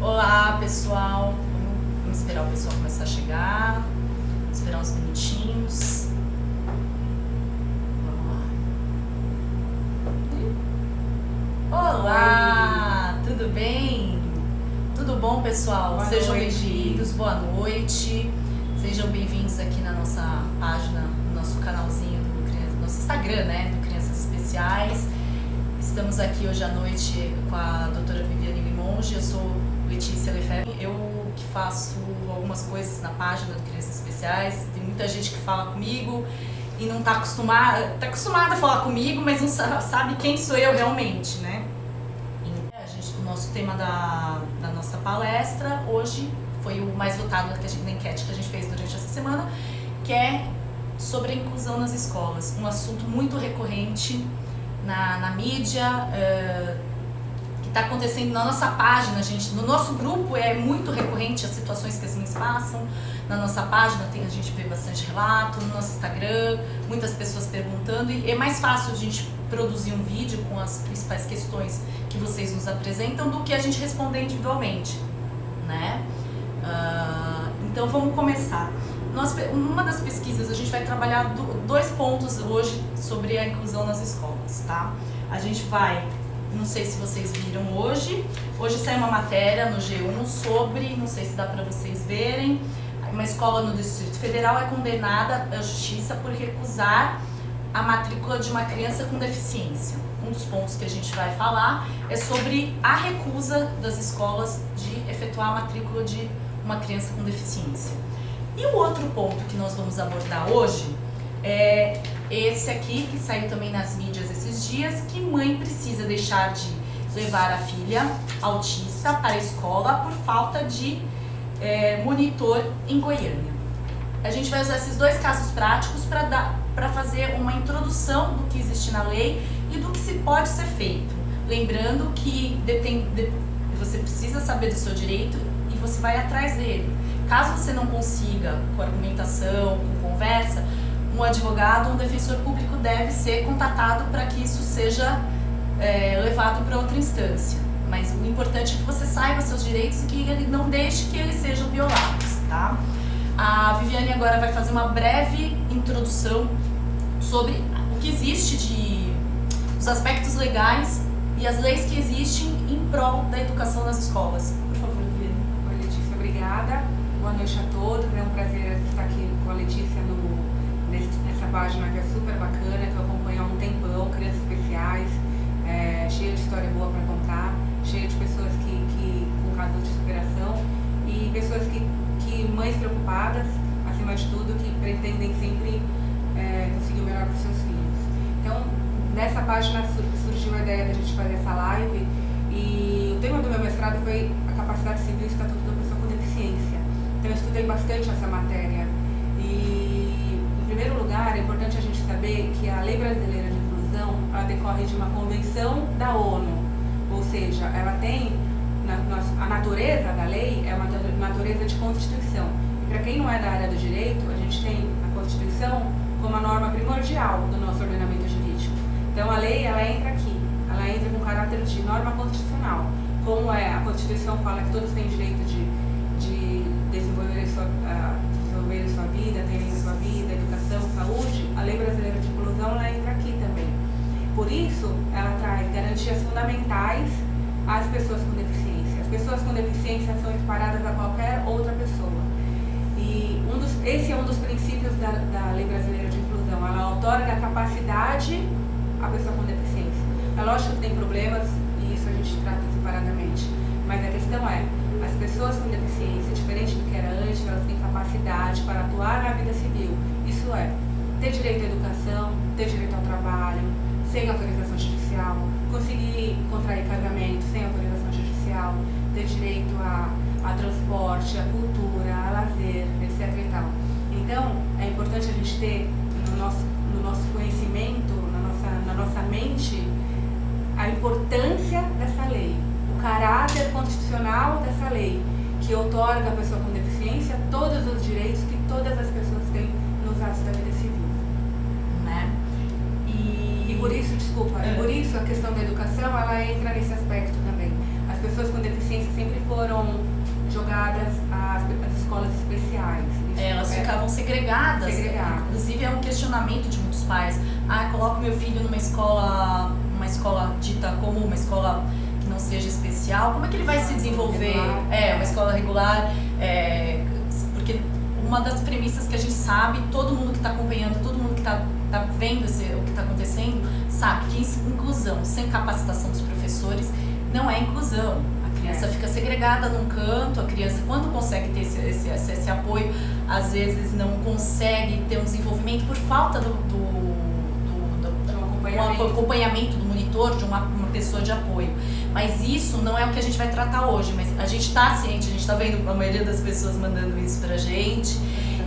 Olá, pessoal. Vamos esperar o pessoal começar a chegar. Vamos esperar uns minutinhos. Vamos lá. Olá, tudo bem? Tudo bom, pessoal? Sejam bem-vindos, boa noite. Sejam bem-vindos aqui na nossa página, no nosso canalzinho do nosso Instagram, né? Do Crianças Especiais. Estamos aqui hoje à noite com a doutora Viviane Limonge. Eu sou Letícia Lefebvre. Eu que faço algumas coisas na página do Crianças Especiais. Tem muita gente que fala comigo e não está acostumada a falar comigo, mas não sabe quem sou eu realmente, né? O nosso tema da nossa palestra hoje foi o mais votado na enquete que a gente fez durante essa semana, que é sobre a inclusão nas escolas. Um assunto muito recorrente na mídia, que está acontecendo na nossa página, gente. No nosso grupo é muito recorrente as situações que as mães passam. Na nossa página a gente vê bastante relato, no nosso Instagram, muitas pessoas perguntando, e é mais fácil a gente produzir um vídeo com as principais questões que vocês nos apresentam do que a gente responder individualmente, né? Então vamos começar. Uma das pesquisas, a gente vai trabalhar dois pontos hoje sobre a inclusão nas escolas, tá? A gente vai, não sei se vocês viram hoje saiu uma matéria no G1 sobre, não sei se dá para vocês verem, uma escola no Distrito Federal é condenada à justiça por recusar a matrícula de uma criança com deficiência. Um dos pontos que a gente vai falar é sobre a recusa das escolas de efetuar a matrícula de uma criança com deficiência. E o outro ponto que nós vamos abordar hoje é esse aqui, que saiu também nas mídias esses dias, que mãe precisa deixar de levar a filha autista para a escola por falta de monitor em Goiânia. A gente vai usar esses dois casos práticos para fazer uma introdução do que existe na lei e do que se pode ser feito. Lembrando que você precisa saber do seu direito e você vai atrás dele. Caso você não consiga, com argumentação, com conversa, um advogado, um defensor público deve ser contatado para que isso seja levado para outra instância. Mas o importante é que você saiba seus direitos e que ele não deixe que eles sejam violados, tá? A Viviane agora vai fazer uma breve introdução sobre o que existe os aspectos legais e as leis que existem em prol da educação nas escolas. Por favor, Viviane. Oi, Letícia, obrigada. Boa noite a todos. É um prazer estar aqui com a Letícia nessa página que é super bacana, que eu acompanho há um tempão, Crianças Especiais, cheia de história boa para contar, cheia de pessoas com casos de superação e pessoas mães preocupadas, acima de tudo, que pretendem sempre conseguir o melhor para os seus filhos. Então, nessa página surgiu a ideia da gente fazer essa live e o tema do meu mestrado foi a capacidade civil e estatuto da pessoa com deficiência. Então, eu estudei bastante essa matéria e, em primeiro lugar, é importante a gente saber que a Lei Brasileira de Inclusão ela decorre de uma convenção da ONU, ou seja, ela tem a natureza da lei é uma natureza de Constituição. E para quem não é da área do direito, a gente tem a Constituição como a norma primordial do nosso ordenamento jurídico. Então a lei, ela entra aqui, ela entra com caráter de norma constitucional. Como a Constituição fala que todos têm direito de desenvolver a sua vida, terem a sua vida, educação, saúde, a Lei Brasileira de Inclusão, ela entra aqui também. Por isso, ela traz garantias fundamentais às pessoas com deficiência. As pessoas com deficiência são equiparadas a qualquer outra pessoa. E esse é um dos princípios da Lei Brasileira de Inclusão. Ela outorga a capacidade à pessoa com deficiência. É lógico que tem problemas e isso a gente trata separadamente. Mas a questão é, as pessoas com deficiência, diferente do que era antes, elas têm capacidade para atuar na vida civil. Isso é, ter direito à educação, ter direito ao trabalho, sem autorização judicial, conseguir contrair casamento sem autorização judicial, ter direito a transporte, a cultura, a lazer, etc. e tal. Então, é importante a gente ter no nosso conhecimento, na nossa mente, a importância dessa lei, o caráter constitucional dessa lei, que outorga à pessoa com deficiência todos os direitos que todas as pessoas têm nos atos da vida civil. Né? E por isso, a questão da educação, ela entra nesse aspecto também. As pessoas com deficiência deficiência sempre foram jogadas às escolas especiais. Elas ficavam segregadas. Inclusive é um questionamento de muitos pais. Coloco meu filho numa escola dita comum, uma escola que não seja especial. Como é que ele vai se desenvolver? Uma escola regular. Porque uma das premissas que a gente sabe, todo mundo que está acompanhando, todo mundo que está vendo o que está acontecendo, sabe que inclusão sem capacitação dos professores não é inclusão. A criança fica segregada num canto, a criança, quando consegue ter esse apoio, às vezes não consegue ter um desenvolvimento por falta do acompanhamento do monitor, de uma pessoa de apoio. Mas isso não é o que a gente vai tratar hoje, mas a gente está ciente, a gente está vendo a maioria das pessoas mandando isso pra gente,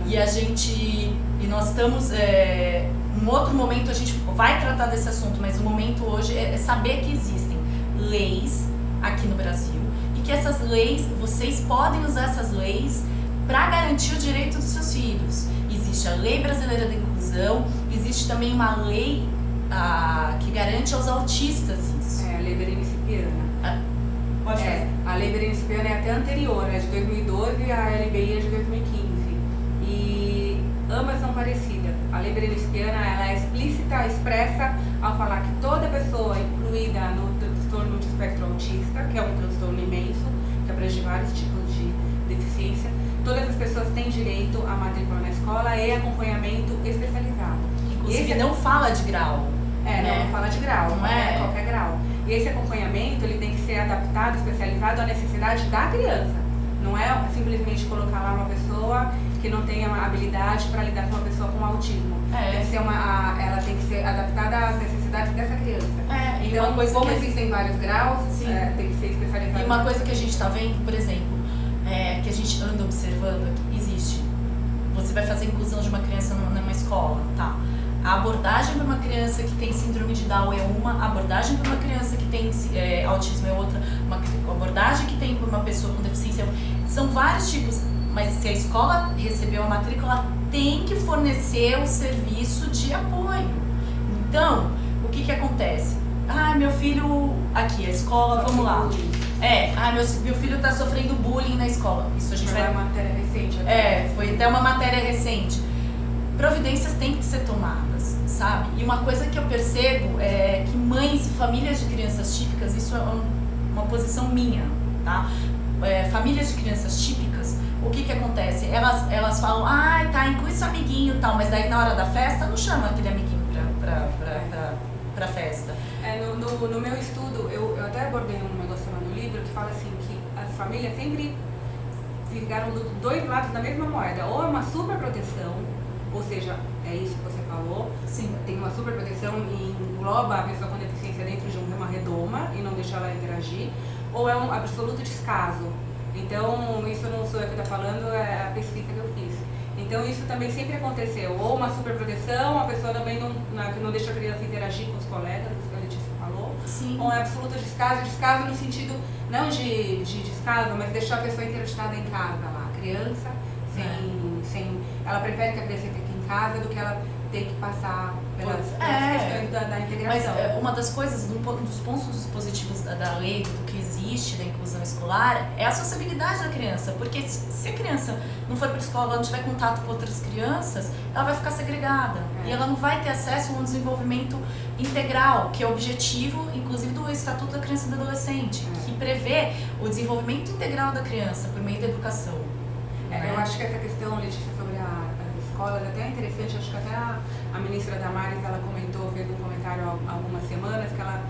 e nós estamos, em outro momento a gente vai tratar desse assunto, mas o momento hoje é saber que existem leis aqui no Brasil, e que essas leis, vocês podem usar essas leis para garantir o direito dos seus filhos. Existe a Lei Brasileira da Inclusão, existe também uma lei que garante aos autistas isso. A Lei Berenice Piana. Pode fazer. A Lei Berenice Piana é até anterior, é de 2012 e a LBI é de 2015. E ambas são parecidas. A Lei Berenice Piana, ela é explícita, expressa ao falar que toda pessoa incluída no transtorno de espectro autista, que é um transtorno imenso, que abrange vários tipos de deficiência, todas as pessoas têm direito à matrícula na escola e acompanhamento especializado. Inclusive não fala de grau. Não fala de grau, não é qualquer grau. E esse acompanhamento ele tem que ser adaptado, especializado à necessidade da criança. Não é simplesmente colocar lá uma pessoa que não tenha uma habilidade para lidar com uma pessoa com autismo. Ela tem que ser adaptada às necessidades dessa criança. Então, como existem vários graus, tem que ser especializado. E uma coisa que a gente está vendo, por exemplo, que a gente anda observando, existe. Você vai fazer a inclusão de uma criança numa escola, tá? A abordagem para uma criança que tem síndrome de Down é uma, a abordagem para uma criança que tem autismo é outra, uma abordagem que tem para uma pessoa com deficiência é outra. São vários tipos, mas se a escola recebeu a matrícula, ela tem que fornecer o serviço de apoio. Então, o que acontece? Meu filho, aqui, a escola, vamos lá. Meu filho está sofrendo bullying na escola. Isso a gente vai... Foi uma matéria recente. Foi até uma matéria recente. Providências têm que ser tomadas, sabe? E uma coisa que eu percebo é que mães e famílias de crianças típicas, isso é uma posição minha, tá? Famílias de crianças típicas, o que acontece? Elas falam, inclui seu amiguinho e tal, mas daí na hora da festa não chama aquele amiguinho pra festa. No meu estudo, eu até abordei um negócio lá no livro que fala assim, que as famílias sempre ficaram dos dois lados da mesma moeda, ou é uma super proteção, ou seja, é isso que você falou. Sim. Tem uma super proteção e engloba a pessoa com deficiência dentro de uma redoma e não deixa ela interagir, ou é um absoluto descaso. Então, isso não sou eu que estou falando, é a pesquisa que eu fiz. Então, isso também sempre aconteceu. Ou uma super proteção, a pessoa também não deixa a criança interagir com os colegas, que a Letícia falou. Sim. Ou é absoluto descaso no sentido, não de descaso, mas deixar a pessoa interestada em casa lá. A criança, ela prefere que a criança fique em casa do que ela ter que passar pelas questões da integração. Mas uma das coisas, um dos pontos positivos da lei, do que existe da inclusão escolar, é a sociabilidade da criança. Porque se a criança não for para a escola, ela não tiver contato com outras crianças, ela vai ficar segregada. E ela não vai ter acesso a um desenvolvimento integral, que é o objetivo, inclusive, do Estatuto da Criança e do Adolescente, que prevê o desenvolvimento integral da criança por meio da educação. Eu acho que essa questão, Letícia, sobre as escolas é até interessante. Acho que até a ministra Damares, ela fez um comentário há algumas semanas, que ela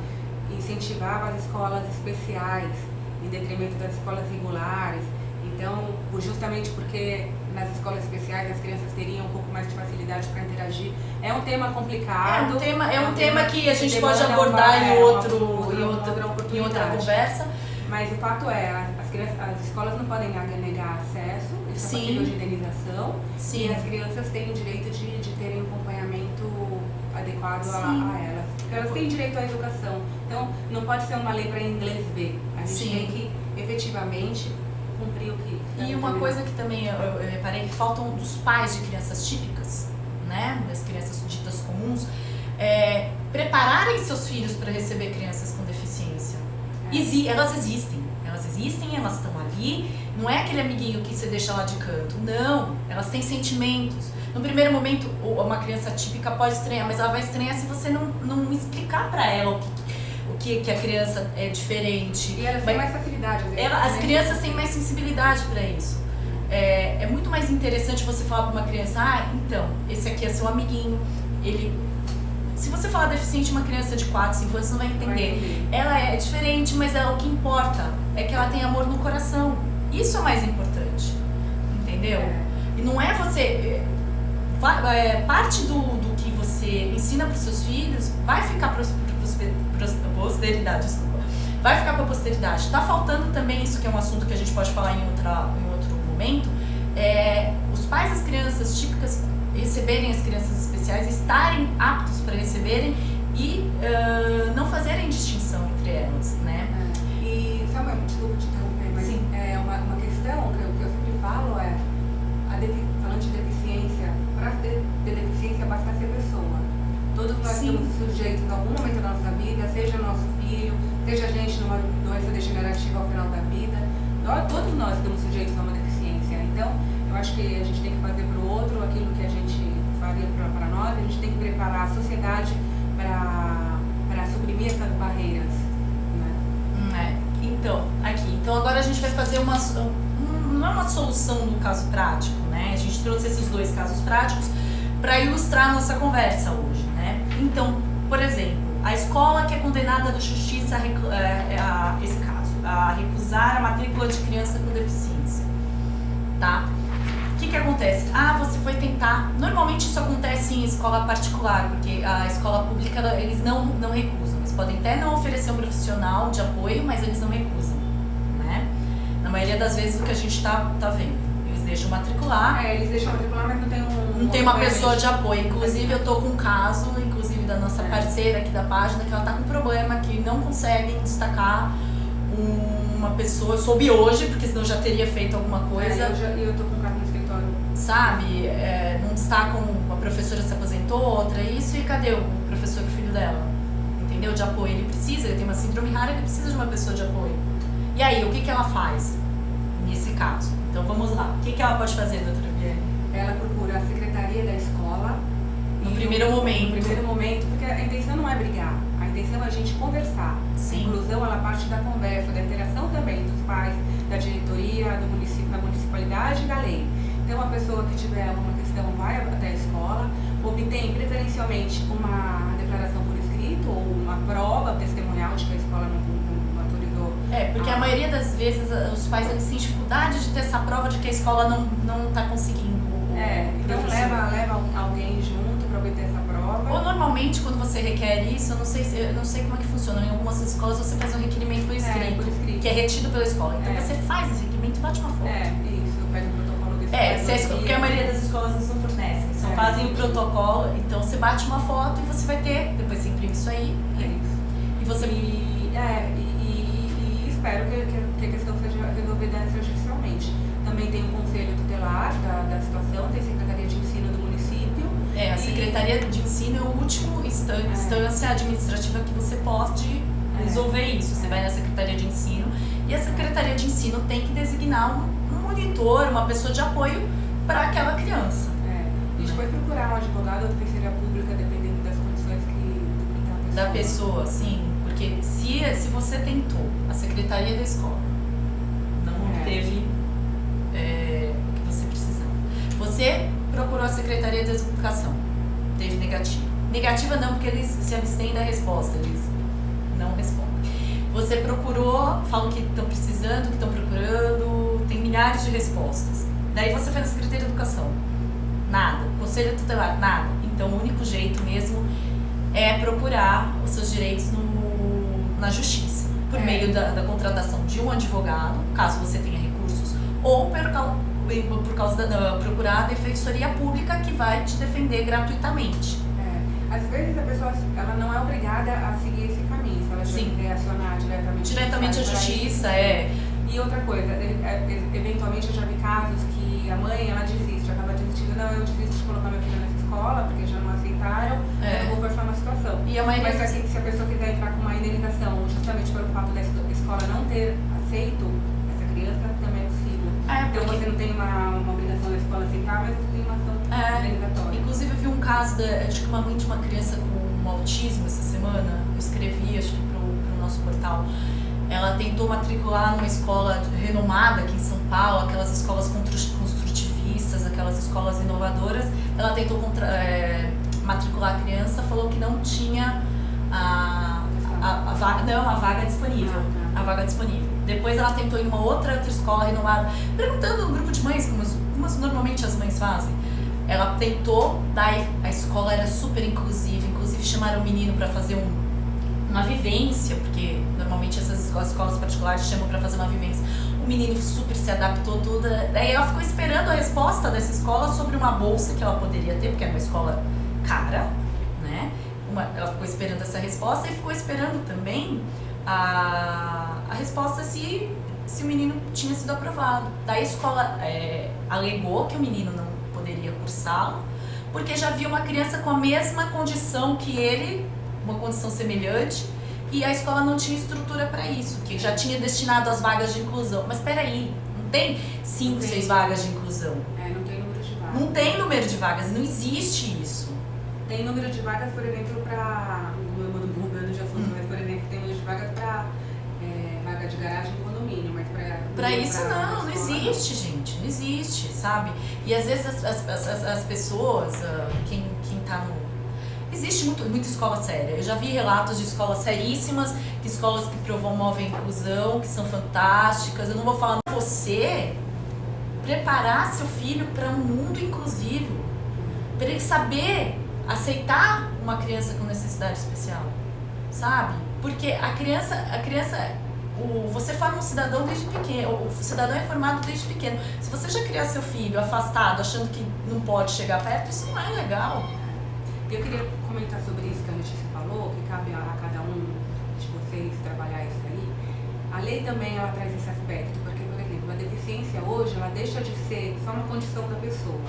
incentivava as escolas especiais em detrimento das escolas regulares. Então, justamente porque nas escolas especiais as crianças teriam um pouco mais de facilidade para interagir. É um tema complicado. É um tema que a gente pode abordar em outra conversa. Mas o fato é, as escolas não podem negar acesso, isso é possível de indenização. Sim. E as crianças têm o direito de terem um acompanhamento adequado a elas. Porque elas têm direito à educação. Então, não pode ser uma lei para inglês ver. A gente tem que, efetivamente, cumprir o que... E uma coisa que também eu reparei, que faltam dos pais de crianças típicas, né, das crianças ditas comuns, prepararem seus filhos para receber crianças com deficiência. Elas existem, existem, elas estão ali. Não é aquele amiguinho que você deixa lá de canto. Não, elas têm sentimentos. No primeiro momento, uma criança típica pode estranhar, mas ela vai estranhar se você não explicar pra ela o que a criança é diferente. E elas têm mais facilidade. As crianças têm mais sensibilidade pra isso. É muito mais interessante você falar pra uma criança, então, esse aqui é seu amiguinho, se você falar deficiente, uma criança de 4, 5 anos não vai entender. Ela é diferente, mas o que importa é que ela tem amor no coração. Isso é mais importante, entendeu? E não é você... parte do que você ensina para os seus filhos vai ficar para posteridade, desculpa. Vai ficar para a posteridade. Tá faltando também isso, que é um assunto que a gente pode falar em outro momento, os pais das crianças típicas receberem as crianças especiais, estarem aptos para receberem e não fazerem distinção entre elas, né? E, Samuel, desculpa te interromper, mas sim. Uma questão que eu sempre falo falando de deficiência, para ter deficiência basta ser pessoa. Todos nós estamos sujeitos em algum momento da nossa vida, seja nosso filho, seja a gente numa doença degenerativa ao final da vida, todos nós estamos sujeitos a uma deficiência. Então, eu acho que a gente tem que fazer para o outro aquilo que a gente faria para nós, a gente tem que preparar a sociedade para suprimir essas barreiras, né? Então agora a gente vai fazer não é uma solução do caso prático, né? A gente trouxe esses 2 casos práticos para ilustrar a nossa conversa hoje, né? Então, por exemplo, a escola que é condenada da justiça esse caso, a recusar a matrícula de criança com deficiência, tá? O que acontece? Você foi tentar... Normalmente isso acontece em escola particular, porque a escola pública, eles não recusam. Eles podem até não oferecer um profissional de apoio, mas eles não recusam, né? Na maioria das vezes o que a gente tá vendo. Eles deixam matricular. Eles deixam matricular, mas não tem uma pessoa de apoio. Inclusive eu tô com um caso, da nossa parceira aqui da página, que ela tá com um problema que não conseguem destacar uma pessoa. Eu soube hoje, porque senão já teria feito alguma coisa. Eu tô com um caso no escritório. Sabe? Não destacam, uma professora se aposentou, outra isso, e cadê o professor pro filho dela? Entendeu? De apoio. Ele tem uma síndrome rara, ele precisa de uma pessoa de apoio. E aí, o que ela faz nesse caso? Então vamos lá. O que ela pode fazer, doutora Biane? Ela procura a secretaria da escola. No primeiro momento. Porque a intenção não é brigar, a intenção é a gente conversar. Sim. A inclusão, ela parte da conversa, da interação também dos pais, da diretoria, da municipalidade e da lei. Então, a pessoa que tiver alguma questão vai até a escola, obtém preferencialmente uma declaração por escrito ou uma prova testemunhal de que a escola não autorizou. Porque a maioria das vezes os pais eles têm dificuldade de ter essa prova de que a escola não está conseguindo. Então leva alguém junto para obter essa prova. Ou normalmente quando você requer isso, eu não sei como é que funciona. Em algumas escolas você faz um requerimento por escrito, que é retido pela escola. Então você faz esse requerimento e bate uma foto. Isso, pede o protocolo desse porque a maioria das escolas não fornecem. Só fazem o protocolo, então você bate uma foto e você vai ter, depois você imprime isso aí. E você... E espero que a questão seja resolvida extrajudicialmente. Também tem o conselho tutelar da situação, tem a Secretaria de Ensino do município. A Secretaria de Ensino é o último instância administrativa que você pode resolver isso. Você vai na Secretaria de Ensino e a Secretaria de Ensino tem que designar um monitor, uma pessoa de apoio para aquela criança. E depois procurar um advogado ou defensoria pública, dependendo das condições da pessoa, sim. Porque se você tentou, a Secretaria da Escola não teve o que você precisava. Você procurou a Secretaria da Educação, teve negativa. Negativa não, porque eles se abstêm da resposta, eles não respondem. Você procurou, falam que estão precisando, que estão procurando, tem milhares de respostas. Daí você foi na Secretaria de Educação, nada. Conselho tutelar, nada. Então o único jeito mesmo é procurar os seus direitos na justiça, por meio da contratação de um advogado, caso você tenha recursos, ou por causa da procurar a defensoria pública que vai te defender gratuitamente. Às vezes a pessoa ela não é obrigada a seguir esse caminho, se ela quiser acionar diretamente a justiça. E outra coisa, eventualmente eu já vi casos que a mãe ela desiste, acaba desistindo, não, eu desisto de colocar meu filho nessa escola porque já não aceitaram, eu vou forçar uma situação. Mas se a pessoa quiser entrar com uma indenização justamente pelo fato da escola não ter aceito tem uma obrigação da escola aceitar, mas tem uma ação organizatória. Inclusive eu vi um caso, acho que uma mãe de uma criança com autismo essa semana, eu escrevi, acho que pro nosso portal. Ela tentou matricular numa escola renomada aqui em São Paulo, aquelas escolas construtivistas, aquelas escolas inovadoras. Ela tentou matricular a criança, falou que não tinha a vaga disponível. A vaga disponível. Depois ela tentou ir em uma outra escola renomada, perguntando no grupo de mães, como normalmente as mães fazem. Ela tentou, daí a escola era super inclusiva, inclusive chamaram o menino para fazer uma vivência, porque normalmente essas escolas particulares chamam para fazer uma vivência. O menino super se adaptou tudo, daí ela ficou esperando a resposta dessa escola sobre uma bolsa que ela poderia ter, porque era uma escola cara, né? Ela ficou esperando essa resposta e ficou esperando também a resposta se o menino tinha sido aprovado. Daí a escola alegou que o menino não poderia cursá-lo, porque já havia uma criança com a mesma condição que ele, uma condição semelhante, e a escola não tinha estrutura para isso, que já tinha destinado as vagas de inclusão. Mas peraí, não tem 5, 6 vagas de inclusão? Não tem número de vagas. Não tem número de vagas, não existe isso. Tem número de vagas, por exemplo, para... mudando de assunto, mas por exemplo, tem número de vagas para vaga de garagem e condomínio, mas para isso não existe, gente, não existe, sabe? E às vezes as pessoas, quem tá no... Existe muita escola séria. Eu já vi relatos de escolas seríssimas, de escolas que promovem inclusão, que são fantásticas. Eu não vou falar você preparar seu filho para um mundo inclusivo, para ele saber aceitar uma criança com necessidade especial, sabe? Porque a criança, você forma um cidadão desde pequeno, o cidadão é formado desde pequeno. Se você já criar seu filho afastado, achando que não pode chegar perto, isso não é legal. Eu queria comentar sobre isso que a Letícia falou, que cabe a cada um de vocês trabalhar isso aí. A lei também ela traz esse aspecto, porque, por exemplo, a deficiência hoje ela deixa de ser só uma condição da pessoa.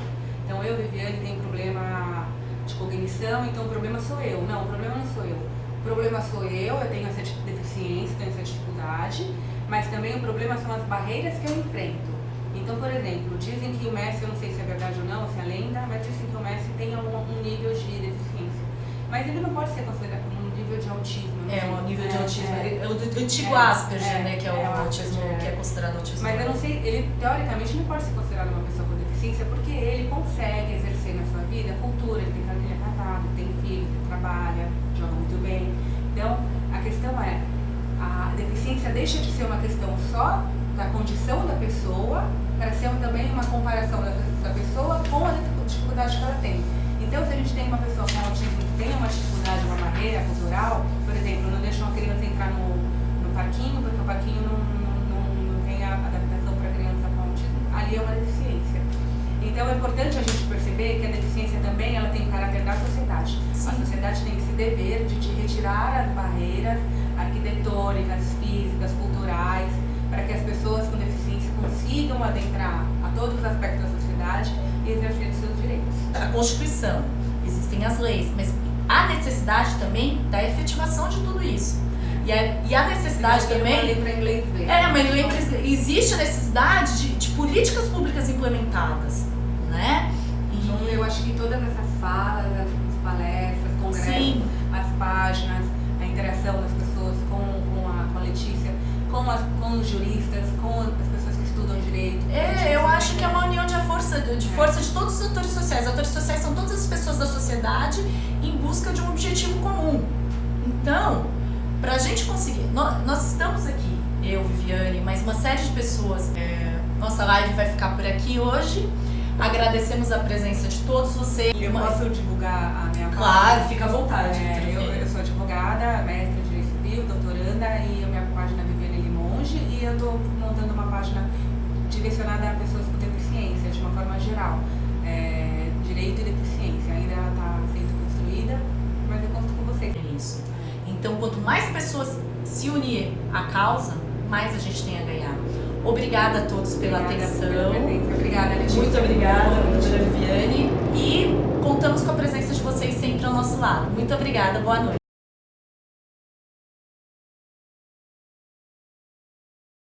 Então eu, Viviane, tenho problema de cognição, então o problema sou eu. Não, o problema não sou eu. O problema sou eu tenho essa deficiência, tenho essa dificuldade, mas também o problema são as barreiras que eu enfrento. Então, por exemplo, dizem que o Messi, eu não sei se é verdade ou não, se é lenda, mas dizem que o Messi tem um nível de deficiência. Mas ele não pode ser considerado como um nível de autismo. Um nível de autismo. É o do antigo Asperger, né? Que é o autismo, que é considerado autismo. Mas eu não sei, ele teoricamente não pode ser considerado uma pessoa com deficiência porque ele consegue exercer na sua vida a cultura, ele é casado, tem filho, ele trabalha, joga muito bem. Então, a questão é, a deficiência deixa de ser uma questão só da condição da pessoa para ser também uma comparação da pessoa com a dificuldade que ela tem. Então, se a gente tem uma pessoa com autismo que tem uma dificuldade, uma barreira cultural, por exemplo, não deixa uma criança entrar no parquinho, porque o parquinho não tem a adaptação para a criança com autismo, ali é uma deficiência. Então, é importante a gente perceber que a deficiência também ela tem caráter da sociedade. Sim. A sociedade tem esse dever de retirar as barreiras arquitetônicas, físicas, culturais, para que as pessoas com deficiência consigam adentrar a todos os aspectos da sociedade e exercer os seus direitos. A Constituição, existem as leis, mas há necessidade também da efetivação de tudo isso. E a necessidade também... Uma lei para inglês ver. Uma lei para existe a necessidade de políticas públicas implementadas, né? Então, eu acho que todas essas falas, as palestras, congressos, sim, as páginas, a interação das pessoas com a Letícia, com os juristas, com as pessoas que estudam direito. Eu acho que é uma união de força de todos os atores sociais. Atores sociais são todas as pessoas da sociedade em busca de um objetivo comum. Então, pra gente conseguir... Nós estamos aqui, eu, Viviane, mais uma série de pessoas. Nossa live vai ficar por aqui hoje. Agradecemos a presença de todos vocês. Eu posso divulgar a minha página? Claro, fica à vontade. Eu sou advogada, mestre em Direito Civil, doutoranda, e a minha página é Viviane Limonge, e eu estou montando uma página direcionada a pessoas com deficiência, de uma forma geral. Direito e deficiência. Ainda ela está sendo construída, mas eu conto com vocês. Isso. Então, quanto mais pessoas se unirem à causa, mais a gente tem a ganhar. Obrigada a todos pela atenção. Obrigada, Letícia. Muito obrigada, doutora Viviane. E contamos com a presença de vocês sempre ao nosso lado. Muito obrigada, boa noite.